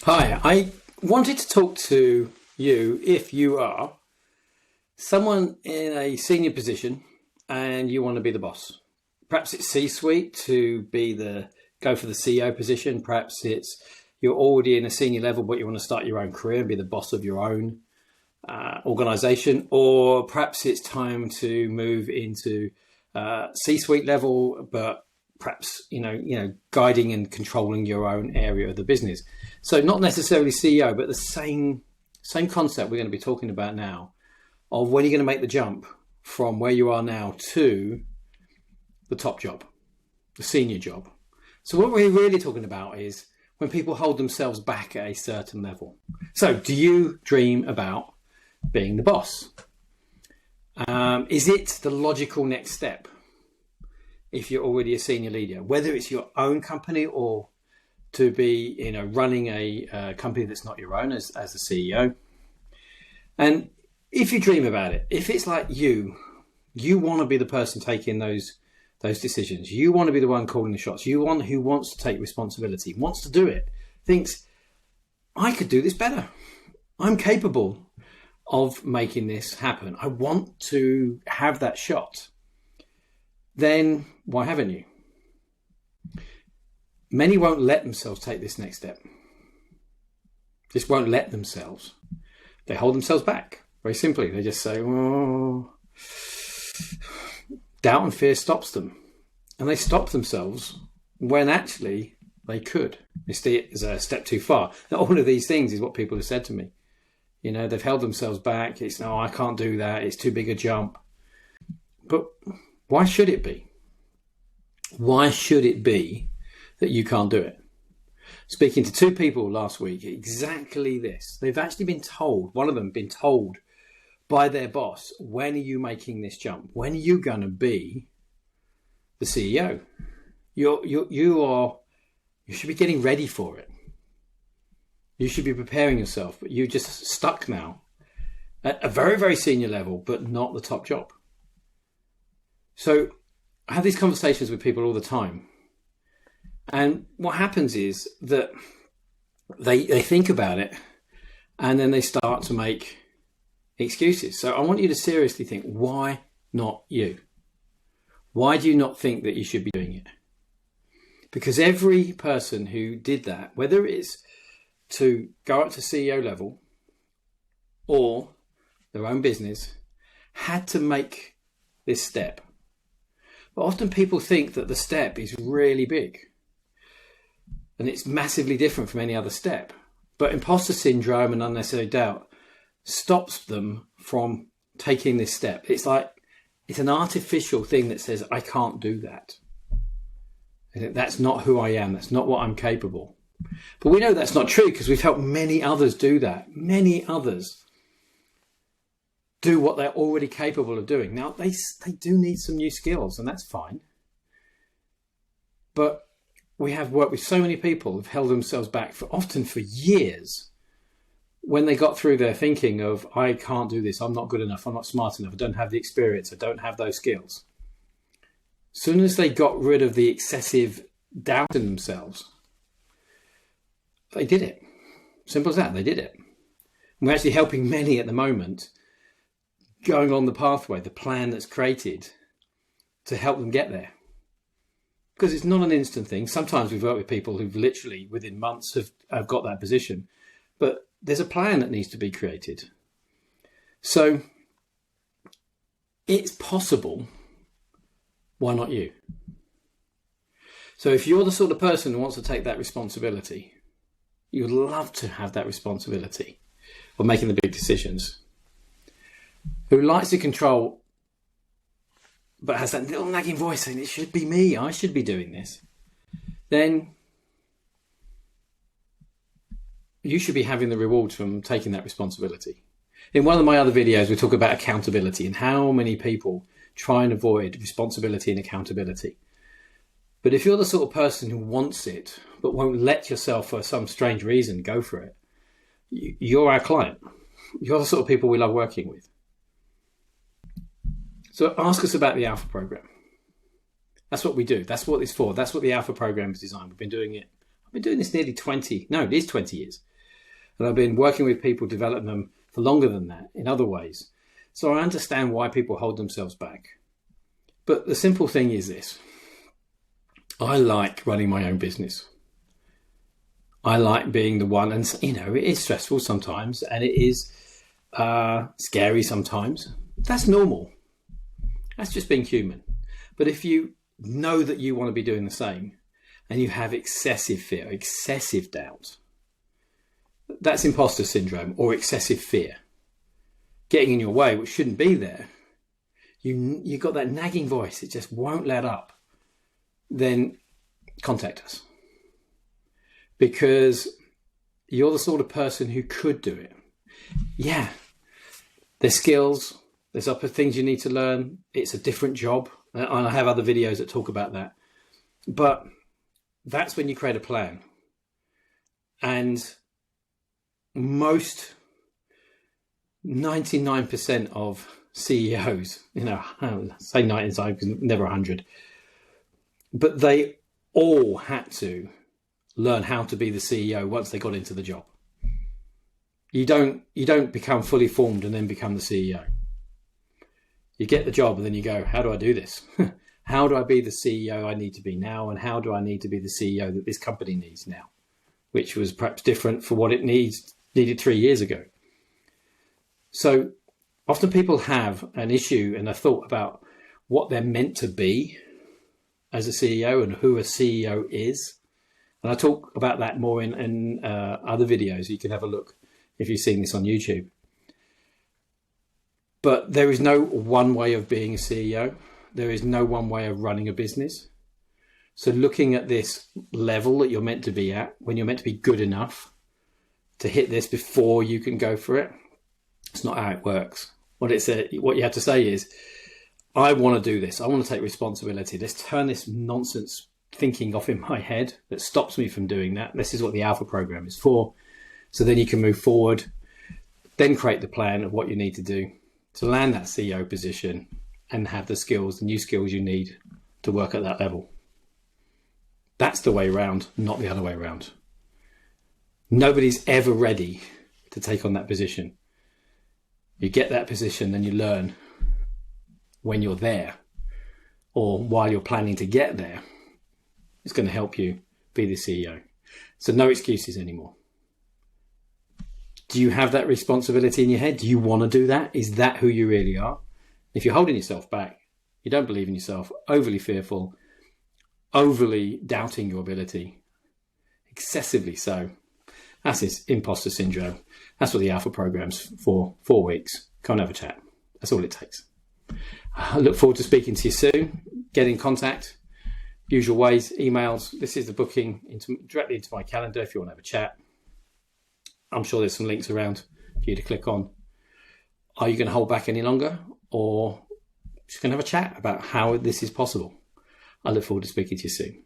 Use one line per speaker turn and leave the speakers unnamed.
Hi, I wanted to talk to you if you are someone in a senior position and you want to be the boss. Perhaps it's C-suite to go for the CEO position. Perhaps it's you're already in a senior level, but you want to start your own career and be the boss of your own organization. Or perhaps it's time to move into C-suite level, but perhaps guiding and controlling your own area of the business. So not necessarily CEO, but the same concept we're going to be talking about now of when you're going to make the jump from where you are now to the top job, the senior job. So what we're really talking about is when people hold themselves back at a certain level. So do you dream about being the boss? Is it the logical next step? If you're already a senior leader, whether it's your own company or to be, running a company that's not your own as a CEO. And if you dream about it, if it's like you want to be the person taking those decisions. You want to be the one calling the shots. Who wants to take responsibility, wants to do it, thinks, I could do this better. I'm capable of making this happen. I want to have that shot. Then why haven't you? Many won't let themselves take this next step. Just won't let themselves. They hold themselves back. Very simply, they just say, oh, doubt and fear stops them. And they stop themselves when actually they could. They see it as a step too far. Now, all of these things is what people have said to me. They've held themselves back. It's, no, I can't do that. It's too big a jump. But why should it be? Why should it be that you can't do it? Speaking to two people last week, exactly this. They've actually been told, one of them been told by their boss, when are you making this jump? When are you going to be the CEO? You should be getting ready for it. You should be preparing yourself, but you're just stuck now at a very, very senior level, but not the top job. So I have these conversations with people all the time. And what happens is that they think about it and then they start to make excuses. So I want you to seriously think, why not you? Why do you not think that you should be doing it? Because every person who did that, whether it's to go up to CEO level or their own business, had to make this step. But often people think that the step is really big and it's massively different from any other step. But imposter syndrome and unnecessary doubt stops them from taking this step. It's an artificial thing that says, I can't do that. That's not who I am. That's not what I'm capable. But we know that's not true because we've helped many others do that. Many others do what they're already capable of doing. Now, they do need some new skills, and that's fine. But we have worked with so many people who've held themselves back often for years when they got through their thinking of, I can't do this, I'm not good enough, I'm not smart enough, I don't have the experience, I don't have those skills. As soon as they got rid of the excessive doubt in themselves, they did it. Simple as that, they did it. And we're actually helping many at the moment going on the pathway, the plan that's created to help them get there. Because it's not an instant thing. Sometimes we've worked with people who've literally within months have got that position. But there's a plan that needs to be created. So it's possible. Why not you? So if you're the sort of person who wants to take that responsibility, you would love to have that responsibility of making the big decisions, who likes to control but has that little nagging voice saying it should be me, I should be doing this, then you should be having the rewards from taking that responsibility. In one of my other videos, we talk about accountability and how many people try and avoid responsibility and accountability. But if you're the sort of person who wants it but won't let yourself for some strange reason go for it, you're our client. You're the sort of people we love working with. So ask us about the Alpha program. That's what we do. That's what it's for. That's what the Alpha program is designed. We've been doing it. I've been doing this nearly 20 years. And I've been working with people, developing them for longer than that in other ways. So I understand why people hold themselves back. But the simple thing is this. I like running my own business. I like being the one, and it is stressful sometimes, and it is scary sometimes. That's normal. That's just being human. But if you know that you want to be doing the same, and you have excessive fear, excessive doubt, that's imposter syndrome or excessive fear getting in your way, which shouldn't be there. You've got that nagging voice, it just won't let up. Then contact us, because you're the sort of person who could do it. Yeah, there's skills, there's other things you need to learn. It's a different job, and I have other videos that talk about that. But that's when you create a plan. And most 99% of CEOs, say 99 because never 100, but they all had to learn how to be the CEO once they got into the job. You don't become fully formed and then become the CEO. You get the job and then you go, how do I do this? How do I be the CEO I need to be now? And how do I need to be the CEO that this company needs now? Which was perhaps different for what it needed 3 years ago. So often people have an issue and a thought about what they're meant to be as a CEO and who a CEO is. And I talk about that more in other videos. You can have a look if you've seen this on YouTube. But there is no one way of being a CEO. There is no one way of running a business. So looking at this level that you're meant to be at, when you're meant to be good enough to hit this before you can go for it, it's not how it works. What you have to say is, I want to do this. I want to take responsibility. Let's turn this nonsense thinking off in my head that stops me from doing that. This is what the Alpha program is for. So then you can move forward, then create the plan of what you need to do to land that CEO position and have the skills, the new skills you need to work at that level. That's the way around, not the other way around. Nobody's ever ready to take on that position. You get that position, then you learn when you're there or while you're planning to get there. It's going to help you be the CEO. So no excuses anymore. Do you have that responsibility in your head? Do you want to do that? Is that who you really are? If you're holding yourself back, you don't believe in yourself, overly fearful, overly doubting your ability, excessively so, that's this imposter syndrome. That's what the Alpha program's for. 4 weeks. Come and have a chat. That's all it takes. I look forward to speaking to you soon. Get in contact. Usual ways, emails. This is the booking directly into my calendar if you want to have a chat. I'm sure there's some links around for you to click on. Are you going to hold back any longer, or just going to have a chat about how this is possible? I look forward to speaking to you soon.